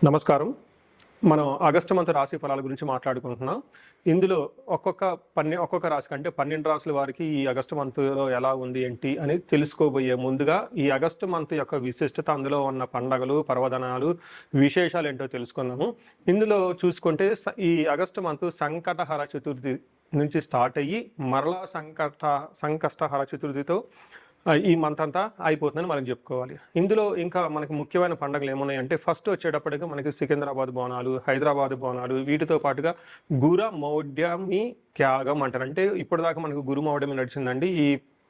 నమస్కారం. మనం August month రాశి ఫలాల గురించి మాట్లాడుకుంటున్నాం. ఇందులో ఒక్కొక్క రాశి కంటే 12 రాసుల వారికి ఈ ఆగస్టు మంత్‌లో ఎలా ఉంది, ఏంటి అని తెలుసుకోబోయే ముందుగా ఈ ఆగస్టు మంత్ యొక్క విశిష్టత, అందులో ఉన్న పండగలు, పర్వదినాలు, విశేషాలేంటో తెలుసుకుందాము. ఇందులో చూసుకుంటే ఈ ఆగస్టు మంత్ సంకటహర చతుర్థి నుంచి స్టార్ట్ అయ్యి మరలా సంకష్టహర చతుర్థితో ఈ మంత్ అంతా అయిపోతుందని మనం చెప్పుకోవాలి. ఇందులో ఇంకా మనకి ముఖ్యమైన పండుగలు ఏమున్నాయంటే, ఫస్ట్ వచ్చేటప్పటికి మనకి సికింద్రాబాద్ బోనాలు, హైదరాబాద్ బోనాలు, వీటితో పాటుగా గుర మౌఢ్యమి త్యాగం అంటారు. అంటే ఇప్పటిదాకా మనకు గురు మౌఢ్యమి నడిచిందండి.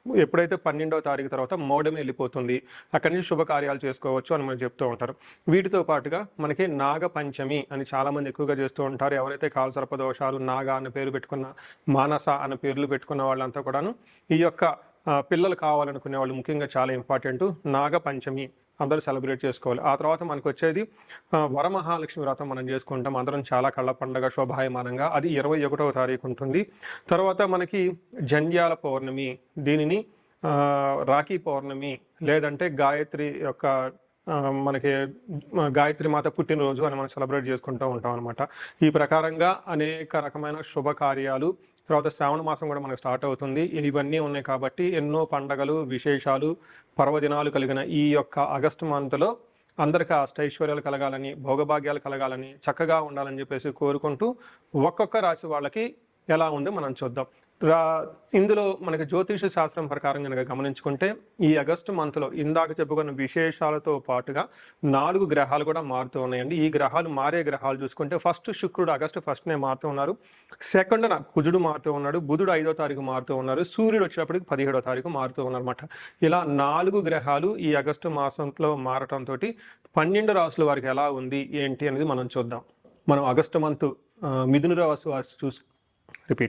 ఎప్పుడైతే 12వ తారీఖు తర్వాత మౌఢ్యమి వెళ్ళిపోతుంది, అక్కడి నుంచి శుభకార్యాలు చేసుకోవచ్చు అని మనం చెప్తూ ఉంటారు. వీటితో పాటుగా మనకి నాగపంచమి అని చాలామంది ఎక్కువగా చేస్తూ ఉంటారు. ఎవరైతే కాలసర్ప దోషాలు, నాగ అన్న పేరు పెట్టుకున్న, మానస అన్న పేర్లు పెట్టుకున్న వాళ్ళంతా కూడాను ఈ యొక్క పిల్లలు కావాలనుకునే వాళ్ళు ముఖ్యంగా చాలా ఇంపార్టెంట్ నాగపంచమి అందరూ సెలబ్రేట్ చేసుకోవాలి. ఆ తర్వాత మనకు వచ్చేది వరమహాలక్ష్మి వ్రతం మనం చేసుకుంటాం. అందరం చాలా కళ్ళ పండగ శోభాయమానంగా. అది 21వ తారీఖు ఉంటుంది. తర్వాత మనకి జంధ్యాల పౌర్ణమి, దీనిని రాఖీ పౌర్ణమి లేదంటే గాయత్రి యొక్క మనకి గాయత్రి మాత పుట్టినరోజు అని మనం సెలబ్రేట్ చేసుకుంటూ ఉంటాం అనమాట. ఈ ప్రకారంగా అనేక రకమైన శుభకార్యాలు, తర్వాత శ్రావణ మాసం కూడా మనకు స్టార్ట్ అవుతుంది. ఇవన్నీ ఉన్నాయి కాబట్టి ఎన్నో పండగలు, విశేషాలు, పర్వదినాలు కలిగిన ఈ యొక్క ఆగస్టు మంత్లో అందరికీ అష్టైశ్వర్యాలు కలగాలని, భోగభాగ్యాలు కలగాలని, చక్కగా ఉండాలని చెప్పేసి కోరుకుంటూ ఒక్కొక్క రాశి వాళ్ళకి ఎలా ఉందో మనం చూద్దాం. ఇందులో మనకి జ్యోతిష శాస్త్రం ప్రకారం కనుక గమనించుకుంటే ఈ ఆగస్టు మంత్లో ఇందాక చెప్పుకున్న విశేషాలతో పాటుగా 4 గ్రహాలు కూడా మారుతూ ఉన్నాయండి. ఈ గ్రహాలు మారే గ్రహాలు చూసుకుంటే ఫస్ట్ శుక్రుడు ఆగస్టు 1నే మారుతూ ఉన్నారు. సెకండ్న కుజుడు మారుతూ ఉన్నాడు. బుధుడు 5వ తారీఖు మారుతూ ఉన్నారు. సూర్యుడు వచ్చేటప్పటికి 17వ తారీఖు మారుతూ ఉన్నారన్నమాట. ఇలా 4 గ్రహాలు ఈ ఆగస్టు మాసంలో మారటంతో 12 రాసుల వారికి ఎలా ఉంది, ఏంటి అనేది మనం చూద్దాం. మనం ఆగస్టు మంత్ మిథున రాశి వారి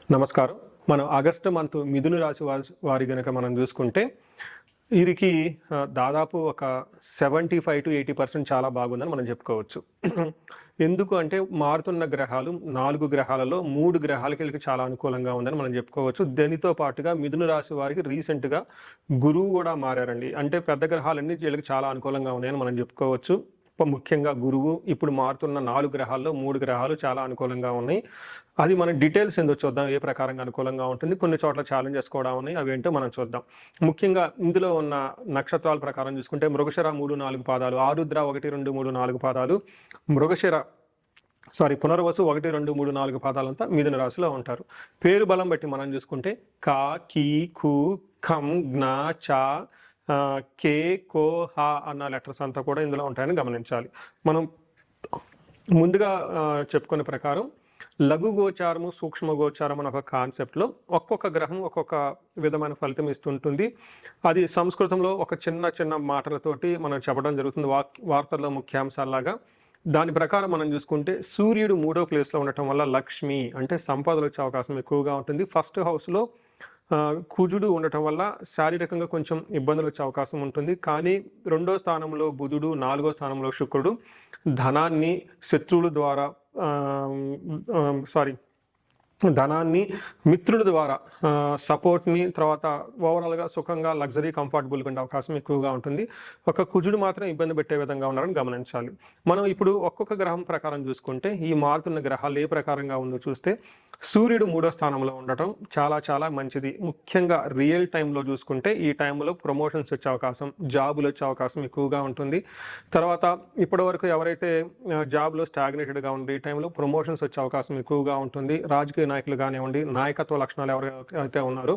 నమస్కారం. మనం ఆగస్టు మంత్ మిథున రాశి వారి కనుక మనం చూసుకుంటే వీరికి దాదాపు ఒక 75 to 80% చాలా బాగుందని మనం చెప్పుకోవచ్చు. ఎందుకు అంటే మారుతున్న గ్రహాలు 4 గ్రహాలలో 3 గ్రహాలకి వీళ్ళకి చాలా అనుకూలంగా ఉందని మనం చెప్పుకోవచ్చు. దీనితో పాటుగా మిథున రాశి వారికి రీసెంట్గా గురువు కూడా మారారండి. అంటే పెద్ద గ్రహాలన్నీ వీళ్ళకి చాలా అనుకూలంగా ఉన్నాయని మనం చెప్పుకోవచ్చు. ముఖ్యంగా గురువు ఇప్పుడు మారుతున్న 4 గ్రహాల్లో 3 గ్రహాలు చాలా అనుకూలంగా ఉన్నాయి. అది మనం డీటెయిల్స్ ఎందుకు చూద్దాం, ఏ ప్రకారంగా అనుకూలంగా ఉంటుంది, కొన్ని చోట్ల ఛాలెంజెస్ కూడా ఉన్నాయి, అవి ఏంటో మనం చూద్దాం. ముఖ్యంగా ఇందులో ఉన్న నక్షత్రాల ప్రకారం చూసుకుంటే మృగశిర 3-4 పాదాలు, ఆరుద్ర 1-2-3-4 పాదాలు, పునర్వసు 1-2-3-4 పాదాలంతా మిథున రాశిలో ఉంటారు. పేరు బలం బట్టి మనం చూసుకుంటే కా, కీ, కు, ఖం, జ్ఞ, చ, కే, కో, హ అన్న లెటర్స్ అంతా కూడా ఇందులో ఉంటాయని గమనించాలి. మనం ముందుగా చెప్పుకునే ప్రకారం లఘు గోచారము, సూక్ష్మ గోచారం అనే ఒక కాన్సెప్ట్లో ఒక్కొక్క గ్రహం ఒక్కొక్క విధమైన ఫలితం ఇస్తుంటుంది. అది సంస్కృతంలో ఒక చిన్న మాటలతోటి మనం చెప్పడం జరుగుతుంది, వార్తల్లో ముఖ్యాంశాలలాగా. దాని ప్రకారం మనం చూసుకుంటే సూర్యుడు 3వ ప్లేస్లో ఉండటం వల్ల లక్ష్మి అంటే సంపదలు వచ్చే అవకాశం ఎక్కువగా ఉంటుంది. ఫస్ట్ హౌస్లో కుజుడు ఉండటం వల్ల శారీరకంగా కొంచెం ఇబ్బందులు వచ్చే అవకాశం ఉంటుంది. కానీ 2వ స్థానంలో బుధుడు, 4వ స్థానంలో శుక్రుడు ధనాన్ని శత్రువుల ద్వారా ధనాన్ని మిత్రుల ద్వారా సపోర్ట్ని, తర్వాత ఓవరాల్గా సుఖంగా లగ్జరీ కంఫర్టబుల్గా ఉండే అవకాశం ఎక్కువగా ఉంటుంది. ఒక కుజుడు మాత్రం ఇబ్బంది పెట్టే విధంగా ఉన్నారని గమనించాలి. మనం ఇప్పుడు ఒక్కొక్క గ్రహం ప్రకారం చూసుకుంటే ఈ మారుతున్న గ్రహాలు ఏ ప్రకారంగా ఉందో చూస్తే సూర్యుడు 3వ స్థానంలో ఉండటం చాలా మంచిది. ముఖ్యంగా రియల్ టైంలో చూసుకుంటే ఈ టైంలో ప్రమోషన్స్ వచ్చే అవకాశం, జాబులు వచ్చే అవకాశం ఎక్కువగా ఉంటుంది. తర్వాత ఇప్పటివరకు ఎవరైతే జాబ్లో స్టాగ్నేటెడ్గా ఉండి ఈ టైంలో ప్రమోషన్స్ వచ్చే అవకాశం ఎక్కువగా ఉంటుంది. రాజకీయ నాయకులు కానివ్వండి, నాయకత్వ లక్షణాలు ఎవరైతే ఉన్నారో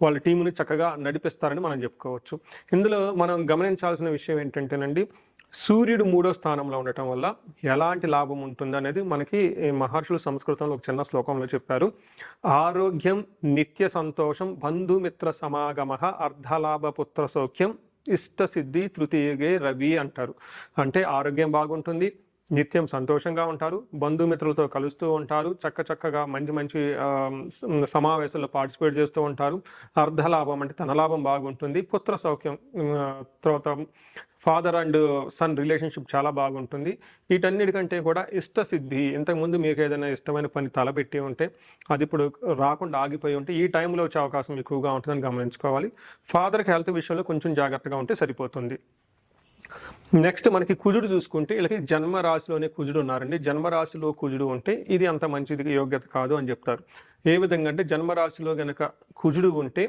వాళ్ళ టీముని చక్కగా నడిపిస్తారని మనం చెప్పుకోవచ్చు. ఇందులో మనం గమనించాల్సిన విషయం ఏంటంటేనండి, సూర్యుడు 3వ స్థానంలో ఉండటం వల్ల ఎలాంటి లాభం ఉంటుంది అనేది మనకి మహర్షులు సంస్కృతంలో ఒక చిన్న శ్లోకంలో చెప్పారు. ఆరోగ్యం, నిత్య సంతోషం, బంధుమిత్ర సమాగమ, అర్ధలాభ పుత్ర సౌఖ్యం, ఇష్టసిద్ధి తృతీయగే రవి అంటారు. అంటే ఆరోగ్యం బాగుంటుంది, నిత్యం సంతోషంగా ఉంటారు, బంధుమిత్రులతో కలుస్తూ ఉంటారు, చక్కగా మంచి సమావేశాల్లో పార్టిసిపేట్ చేస్తూ ఉంటారు. అర్ధలాభం అంటే ధనలాభం బాగుంటుంది, పుత్ర సౌఖ్యం, తర్వాత ఫాదర్ అండ్ సన్ రిలేషన్షిప్ చాలా బాగుంటుంది. వీటన్నిటికంటే కూడా ఇష్టసిద్ధి, ఇంతకుముందు మీకు ఏదైనా ఇష్టమైన పని తలపెట్టి ఉంటే అది ఇప్పుడు రాకుండా ఆగిపోయి ఉంటే ఈ టైంలో వచ్చే అవకాశం ఎక్కువగా ఉంటుందని గమనించుకోవాలి. ఫాదర్కి హెల్త్ విషయంలో కొంచెం జాగ్రత్తగా ఉంటే సరిపోతుంది. నెక్స్ట్ మనకి కుజుడు చూసుకుంటే వీళ్ళకి జన్మ రాశిలోనే కుజుడు ఉన్నారండి. జన్మరాశిలో కుజుడు ఉంటే ఇది అంత మంచిది యోగ్యత కాదు అని చెప్తారు. ఏ విధంగా అంటే జన్మరాశిలో గనక కుజుడు ఉంటే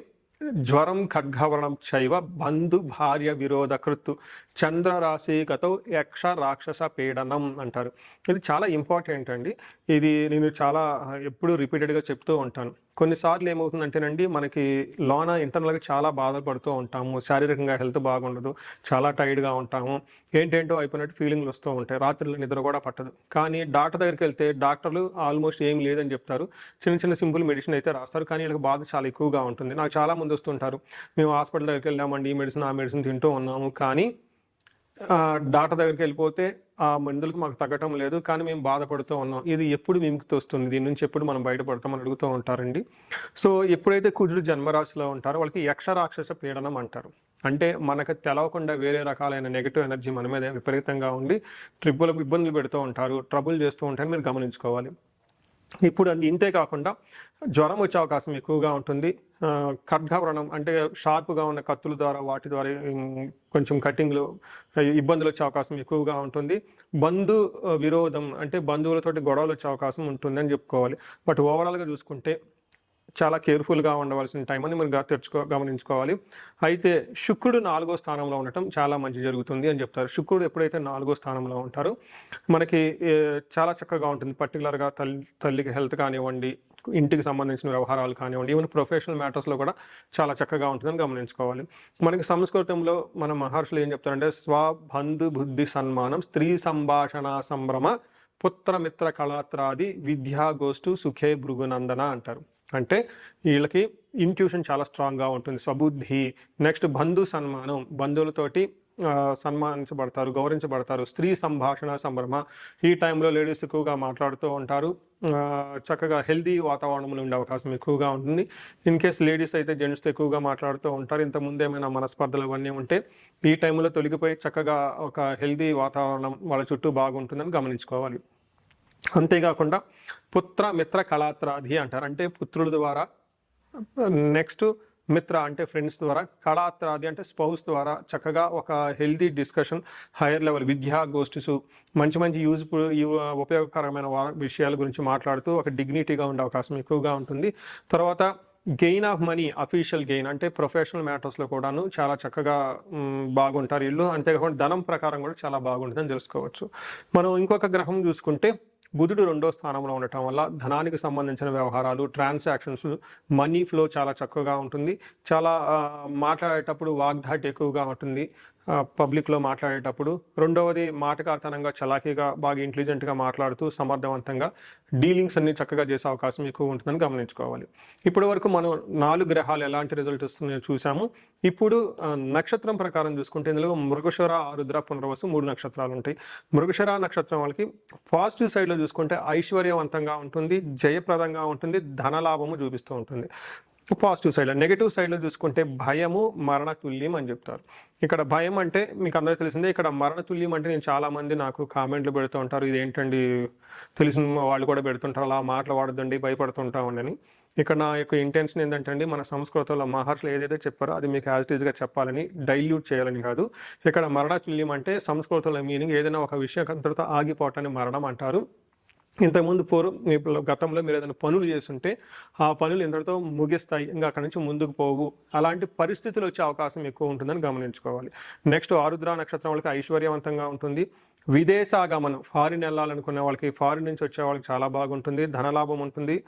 జ్వరం ఖడ్గవరణం చైవ బంధు భార్య విరోధ కృత్తు చంద్రరాశి గతో యక్ష రాక్షస పీడనం అంటారు. ఇది చాలా ఇంపార్టెంట్ అండి. ఇది నేను చాలా ఎప్పుడు రిపీటెడ్గా చెప్తూ ఉంటాను. కొన్నిసార్లు ఏమవుతుందంటేనండి మనకి లోన ఇంటర్నల్గా చాలా బాధపడుతూ ఉంటాము, శారీరకంగా హెల్త్ బాగుండదు, చాలా టైర్డ్గా ఉంటాము, ఏంటేంటో అయిపోయినట్టు ఫీలింగ్లు వస్తూ ఉంటాయి, రాత్రులు నిద్ర కూడా పట్టదు. కానీ డాక్టర్ దగ్గరికి వెళ్తే డాక్టర్లు ఆల్మోస్ట్ ఏం లేదని చెప్తారు, చిన్న చిన్న సింపుల్ మెడిసిన్ అయితే రాస్తారు. కానీ వీళ్ళకి బాధ చాలా ఎక్కువగా ఉంటుంది. నాకు చాలా మంది వస్తుంటారు, మేము హాస్పిటల్ దగ్గరికి వెళ్ళామండి, ఈ మెడిసిన్ ఆ మెడిసిన్ తింటూ ఉన్నాము, కానీ డాక్టర్ దగ్గరికి వెళ్ళిపోతే ఆ మందులకు మాకు తగ్గటం లేదు, కానీ మేము బాధపడుతూ ఉన్నాం. ఇది ఎప్పుడు విముక్తి వస్తుంది, దీని నుంచి ఎప్పుడు మనం బయటపడతామని అడుగుతూ ఉంటారండి. సో ఎప్పుడైతే కుజుడు జన్మరాశిలో ఉంటారో వాళ్ళకి యక్ష రాక్షస పీడనం అంటారు. అంటే మనకు తెలవకుండా వేరే రకాలైన నెగిటివ్ ఎనర్జీ మన మీద విపరీతంగా ఉండి ఇబ్బందులు పెడుతూ ఉంటారు, ట్రబుల్ చేస్తూ ఉంటారని మీరు గమనించుకోవాలి. ఇప్పుడు అది ఇంతే కాకుండా జ్వరం వచ్చే అవకాశం ఎక్కువగా ఉంటుంది. ఖడ్గవ్రణం అంటే షార్ప్గా ఉన్న కత్తుల ద్వారా వాటి ద్వారా కొంచెం కటింగ్లు ఇబ్బందులు వచ్చే అవకాశం ఎక్కువగా ఉంటుంది. బంధు విరోధం అంటే బంధువులతోటి గొడవలు వచ్చే అవకాశం ఉంటుంది అని చెప్పుకోవాలి. బట్ ఓవరాల్గా చూసుకుంటే చాలా కేర్ఫుల్గా ఉండవలసిన టైం అని మనం గమనించుకోవాలి. అయితే శుక్రుడు 4వ స్థానంలో ఉండటం చాలా మంచి జరుగుతుంది అని చెప్తారు. శుక్రుడు ఎప్పుడైతే 4వ స్థానంలో ఉంటారో మనకి చాలా చక్కగా ఉంటుంది. పర్టికులర్గా తల్లికి హెల్త్ కానివ్వండి, ఇంటికి సంబంధించిన వ్యవహారాలు కానివ్వండి, ఈవెన్ ప్రొఫెషనల్ మ్యాటర్స్లో కూడా చాలా చక్కగా ఉంటుందని గమనించుకోవాలి. మనకి సంస్కృతంలో మన మహర్షులు ఏం చెప్తారంటే స్వబంధు బుద్ధి సన్మానం, స్త్రీ సంభాషణ సంభ్రమ, పుత్రమిత్ర కళాత్రాది విద్యాగోష్ఠు సుఖే భృగునందన అంటారు. అంటే వీళ్ళకి ఇంట్యూషన్ చాలా స్ట్రాంగ్గా ఉంటుంది, స్వబుద్ధి. నెక్స్ట్ బంధు సన్మానం, బంధువులతోటి సన్మానించబడతారు, గౌరవించబడతారు. స్త్రీ సంభాషణ సంభ్రమ, ఈ టైంలో లేడీస్ ఎక్కువగా మాట్లాడుతూ ఉంటారు. చక్కగా హెల్దీ వాతావరణంలో ఉండే అవకాశం ఎక్కువగా ఉంటుంది. ఇన్ కేస్ లేడీస్ అయితే జెంట్స్తో ఎక్కువగా మాట్లాడుతూ ఉంటారు. ఇంతకుముందు ఏమైనా మనస్పర్ధలు అవన్నీ ఉంటే ఈ టైంలో తొలగిపోయి చక్కగా ఒక హెల్దీ వాతావరణం వాళ్ళ చుట్టూ బాగుంటుందని గమనించుకోవాలి. అంతేకాకుండా పుత్ర మిత్ర కళాత్రాది అంటారు. అంటే పుత్రుల ద్వారా, నెక్స్ట్ మిత్ర అంటే ఫ్రెండ్స్ ద్వారా, కళాత్రాది అంటే స్పౌస్ ద్వారా చక్కగా ఒక హెల్దీ డిస్కషన్, హైయర్ లెవెల్ విద్యా గోష్ఠిస్, మంచి మంచి ఉపయోగకరమైన విషయాల గురించి మాట్లాడుతూ ఒక డిగ్నిటీగా ఉండే అవకాశం ఎక్కువగా ఉంటుంది. తర్వాత gain of money, official gain అంటే ప్రొఫెషనల్ మ్యాటర్స్లో కూడాను చాలా చక్కగా బాగుంటారు వీళ్ళు. అంతేకాకుండా ధనం ప్రకారం కూడా చాలా బాగుంటుందని తెలుసుకోవచ్చు. మనం ఇంకొక గ్రహం చూసుకుంటే బుధుడు 2వ స్థానంలో ఉండటం వల్ల ధనానికి సంబంధించిన వ్యవహారాలు, ట్రాన్సాక్షన్స్, మనీ ఫ్లో చాలా చక్కగా ఉంటుంది. చాలా మాట్లాడేటప్పుడు వాగ్దాటి ఎక్కువగా ఉంటుంది పబ్లిక్లో మాట్లాడేటప్పుడు. రెండవది మాటకార్తనంగా, చలాకీగా, బాగా ఇంటెలిజెంట్గా మాట్లాడుతూ సమర్థవంతంగా డీలింగ్స్ అన్ని చక్కగా చేసే అవకాశం ఎక్కువ ఉంటుందని గమనించుకోవాలి. ఇప్పటి వరకు మనం 4 గ్రహాలు ఎలాంటి రిజల్ట్ వస్తున్నాయో చూసాము. ఇప్పుడు నక్షత్రం ప్రకారం చూసుకుంటే ఇందులో మృగశిర, ఆరుద్ర, పునర్వసు 3 నక్షత్రాలు ఉంటాయి. మృగశిర నక్షత్రం వాళ్ళకి పాజిటివ్ సైడ్లో చూసుకుంటే ఐశ్వర్యవంతంగా ఉంటుంది, జయప్రదంగా ఉంటుంది, ధనలాభము చూపిస్తూ ఉంటుంది పాజిటివ్ సైడ్లో. నెగిటివ్ సైడ్లో చూసుకుంటే భయము, మరణతుల్యం అని చెప్తారు. ఇక్కడ భయం అంటే మీకు అందరికీ తెలిసిందే. ఇక్కడ మరణతుల్యం అంటే నేను చాలామంది నాకు కామెంట్లు పెడుతూ ఉంటారు, ఇదేంటండి తెలిసిన వాళ్ళు కూడా పెడుతుంటారు, అలా మాట్లాడద్దండి భయపడుతుంటామని. ఇక్కడ నా యొక్క ఇంటెన్షన్ ఏంటంటే అండి, మన సంస్కృతంలో మహర్షులు ఏదైతే చెప్పారో అది మీకు యాజ్ ఇట్ ఈస్గా చెప్పాలని, డైల్యూట్ చేయాలని కాదు. ఇక్కడ మరణతుల్యం అంటే సంస్కృతంలో మీనింగ్ ఏదైనా ఒక విషయం అంతటితో ఆగిపోవటాన్ని మరణం అంటారు. ఇంతకుముందు గతంలో మీరు ఏదైనా పనులు చేస్తుంటే ఆ పనులు ఇంతటితో ముగిస్తాయి, ఇంకా అక్కడి నుంచి ముందుకు పోవు, అలాంటి పరిస్థితులు వచ్చే అవకాశం ఎక్కువ ఉంటుందని గమనించుకోవాలి. నెక్స్ట్ ఆరుద్ర నక్షత్రం వాళ్ళకి ఐశ్వర్యవంతంగా ఉంటుంది. విదేశాగమనం, ఫారిన్ వెళ్ళాలనుకునే వాళ్ళకి, ఫారిన్ నుంచి వచ్చే వాళ్ళకి చాలా బాగుంటుంది, ధనలాభం ఉంటుంది.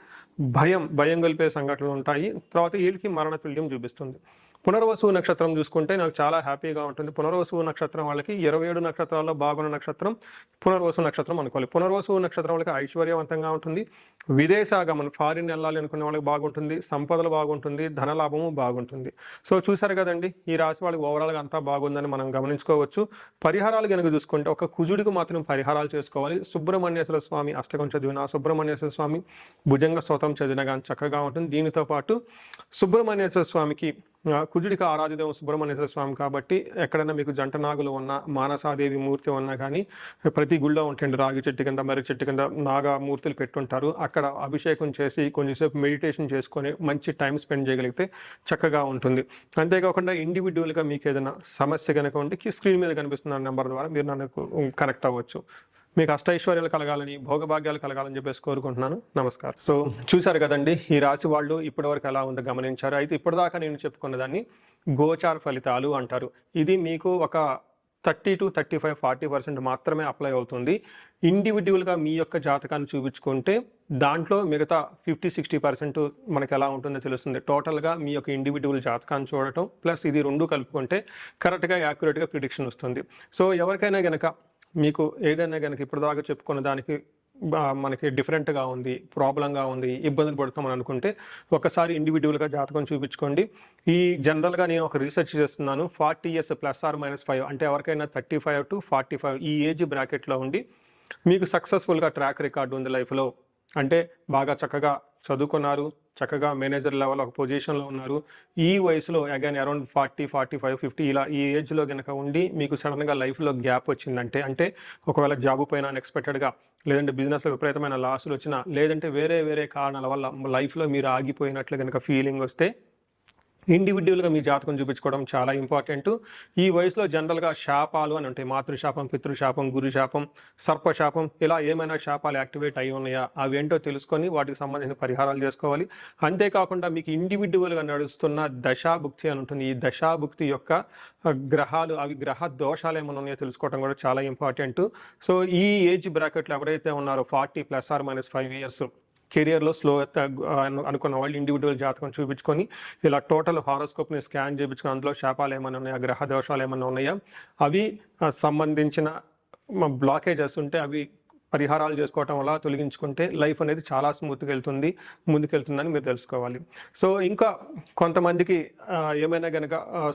భయం కలిపే సంఘటనలు ఉంటాయి. తర్వాత వీళ్ళకి మరణతుల్యం చూపిస్తుంది. పునర్వసు నక్షత్రం చూసుకుంటే నాకు చాలా హ్యాపీగా ఉంటుంది. పునర్వసు నక్షత్రం వాళ్ళకి 27 నక్షత్రాల్లో బాగున్న నక్షత్రం పునర్వసు నక్షత్రం అనుకోవాలి. పునర్వసు నక్షత్రం వాళ్ళకి ఐశ్వర్యవంతంగా ఉంటుంది. విదేశాగమనం, ఫారిన్ వెళ్ళాలి అనుకునే వాళ్ళకి బాగుంటుంది, సంపదలు బాగుంటుంది, ధనలాభము బాగుంటుంది. సో చూసారు కదండి, ఈ రాశి వాళ్ళకి ఓవరాల్గా అంతా బాగుందని మనం గమనించుకోవచ్చు. పరిహారాలు కనుక చూసుకుంటే ఒక కుజుడికి మాత్రం పరిహారాలు చేసుకోవాలి. సుబ్రహ్మణ్యేశ్వర స్వామి అష్టకం చదివిన, సుబ్రహ్మణ్యేశ్వర స్వామి భుజంగ స్తోత్రం చదివిన కానీ చక్కగా ఉంటుంది. దీనితో పాటు సుబ్రహ్మణ్యేశ్వర స్వామికి కుజుడికి ఆరాధ్యదేవం సుబ్రహ్మణ్యేశ్వర స్వామి కాబట్టి ఎక్కడైనా మీకు జంట నాగులు ఉన్నా, మానసాదేవి మూర్తి ఉన్నా కానీ ప్రతి గుళ్ళో ఉంటుంది. రాగి చెట్టు కింద, మర్రి చెట్టు కింద నాగమూర్తులు పెట్టుంటారు. అక్కడ అభిషేకం చేసి కొంచెంసేపు మెడిటేషన్ చేసుకొని మంచి టైం స్పెండ్ చేయగలిగితే చక్కగా ఉంటుంది. అంతేకాకుండా ఇండివిజువల్గా మీకు ఏదైనా సమస్య కనుక ఉంటే స్క్రీన్ మీద కనిపిస్తున్న నెంబర్ ద్వారా మీరు నాకు కనెక్ట్ అవ్వచ్చు. మీకు అష్టైశ్వర్యాలు కలగాలని, భోగభాగ్యాలు కలగాలని చెప్పేసి కోరుకుంటున్నాను. నమస్కారం. సో చూశారు కదండి, ఈ రాశి వాళ్ళు ఇప్పటివరకు ఎలా ఉందో గమనించారు. అయితే ఇప్పటిదాకా నేను చెప్పుకున్న దాన్ని గోచార ఫలితాలు అంటారు. ఇది మీకు ఒక 30 to 35, 40% మాత్రమే అప్లై అవుతుంది. ఇండివిజువల్గా మీ యొక్క జాతకాన్ని చూపించుకుంటే దాంట్లో మిగతా 50-60% మనకి ఎలా ఉంటుందో తెలుస్తుంది. టోటల్గా మీ యొక్క ఇండివిజువల్ జాతకాన్ని చూడటం ప్లస్ ఇది రెండు కలుపుకుంటే కరెక్ట్గా యాక్యురేట్గా ప్రిడిక్షన్ వస్తుంది. సో ఎవరికైనా గనక మీకు ఏదైనా కనుక ఇప్పటిదాకా చెప్పుకున్న దానికి మనకి డిఫరెంట్గా ఉంది, ప్రాబ్లంగా ఉంది, ఇబ్బందులు పడుతామని అనుకుంటే ఒకసారి ఇండివిజువల్గా జాతకం చూపించుకోండి. ఈ జనరల్గా నేను ఒక రీసెర్చ్ చేస్తున్నాను. 40 years +or -5 అంటే ఎవరికైనా 35 to 45 ఈ ఏజ్ బ్రాకెట్లో ఉండి మీకు సక్సెస్ఫుల్గా ట్రాక్ రికార్డు ఉంది లైఫ్లో, అంటే బాగా చక్కగా చదువుకున్నారు, చక్కగా మేనేజర్ లెవెల్ ఒక పొజిషన్లో ఉన్నారు, ఈ వయసులో అగైన్ అరౌండ్ 40, 45, 50 ఇలా ఈ ఏజ్లో కనుక ఉండి మీకు సడన్గా లైఫ్లో గ్యాప్ వచ్చిందంటే, అంటే ఒకవేళ జాబు పైన అన్ఎక్స్పెక్టెడ్గా, లేదంటే బిజినెస్లో విపరీతమైన లాసులు వచ్చినా, లేదంటే వేరే కారణాల వల్ల లైఫ్లో మీరు ఆగిపోయినట్లు కనుక ఫీలింగ్ వస్తే ఇండివిజువల్గా మీ జాతకం చూపించుకోవడం చాలా ఇంపార్టెంట్. ఈ వయసులో జనరల్గా శాపాలు అని ఉంటాయి. మాతృశాపం, పితృశాపం, గురుశాపం, సర్పశాపం ఇలా ఏమైనా శాపాలు యాక్టివేట్ అయి ఉన్నాయా అవి ఏంటో తెలుసుకొని వాటికి సంబంధించిన పరిహారాలు చేసుకోవాలి. అంతేకాకుండా మీకు ఇండివిజువల్గా నడుస్తున్న దశాభుక్తి అని ఉంటుంది. ఈ దశాభుక్తి యొక్క గ్రహాలు, అవి గ్రహ దోషాలు ఏమైనా ఉన్నాయో తెలుసుకోవడం కూడా చాలా ఇంపార్టెంట్. సో ఈ ఏజ్ బ్రాకెట్లో ఎవరైతే ఉన్నారో 40 +or-5 years కెరియర్లో స్లో అనుకున్న వాళ్ళు ఇండివిజువల్ జాతకం చూపించుకొని ఇలా టోటల్ హారోస్కోప్ని స్కాన్ చేయించుకొని అందులో శాపాలు ఏమైనా ఉన్నాయా, గ్రహ దోషాలు ఏమైనా ఉన్నాయా, అవి సంబంధించిన బ్లాకేజెస్ ఉంటే అవి పరిహారాలు చేసుకోవటం వల్ల తొలగించుకుంటే లైఫ్ అనేది చాలా స్మూత్గా ముందుకెళ్తుందని మీరు తెలుసుకోవాలి. సో ఇంకా కొంతమందికి ఏమైనా కనుక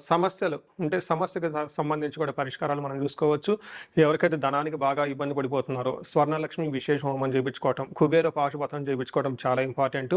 సమస్యలు ఉంటే సమస్యకు సంబంధించి కూడా పరిష్కారాలు మనం చూసుకోవచ్చు. ఎవరికైతే ధనానికి బాగా ఇబ్బంది పడిపోతున్నారో స్వర్ణలక్ష్మి విశేష హోమం చేయించుకోవటం, కుబేర పాశుపతం చేయించుకోవడం చాలా ఇంపార్టెంట్.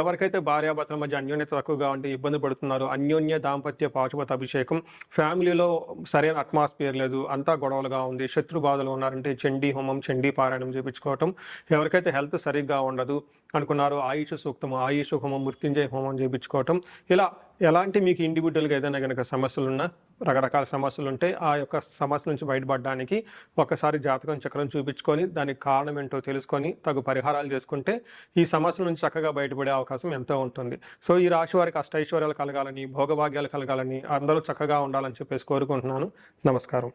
ఎవరికైతే భార్యాభర్తల మధ్య అన్యోన్యత తక్కువగా ఉంటే ఇబ్బంది పడుతున్నారో అన్యోన్య దాంపత్య పాశుపత అభిషేకం, ఫ్యామిలీలో సరైన అట్మాస్ఫియర్ లేదు, అంతా గొడవలుగా ఉంది, శత్రు బాధలు ఉన్నారంటే చండీ హోమం, చండీ పారాయణం చేయించుకోవటం, ఎవరికైతే హెల్త్ సరిగ్గా ఉండదు అనుకున్నారో ఆయుష్ సూక్తము, ఆయుష్ హోమం, మృత్యుంజయ హోమం చేయించుకోవటం, ఇలా ఎలాంటి మీకు ఇండివిజువల్గా ఏదైనా కనుక సమస్యలున్నా, రకరకాల సమస్యలు ఉంటే ఆ యొక్క సమస్య నుంచి బయటపడడానికి ఒకసారి జాతకం చక్రం చూపించుకొని దానికి కారణం ఏంటో తెలుసుకొని తగు పరిహారాలు చేసుకుంటే ఈ సమస్యల నుంచి చక్కగా బయటపడే అవకాశం ఎంతో ఉంటుంది. సో ఈ రాశి వారికి అష్టైశ్వర్యాలు కలగాలని, భోగభాగ్యాలు కలగాలని, అందరూ చక్కగా ఉండాలని చెప్పేసి కోరుకుంటున్నాను. నమస్కారం.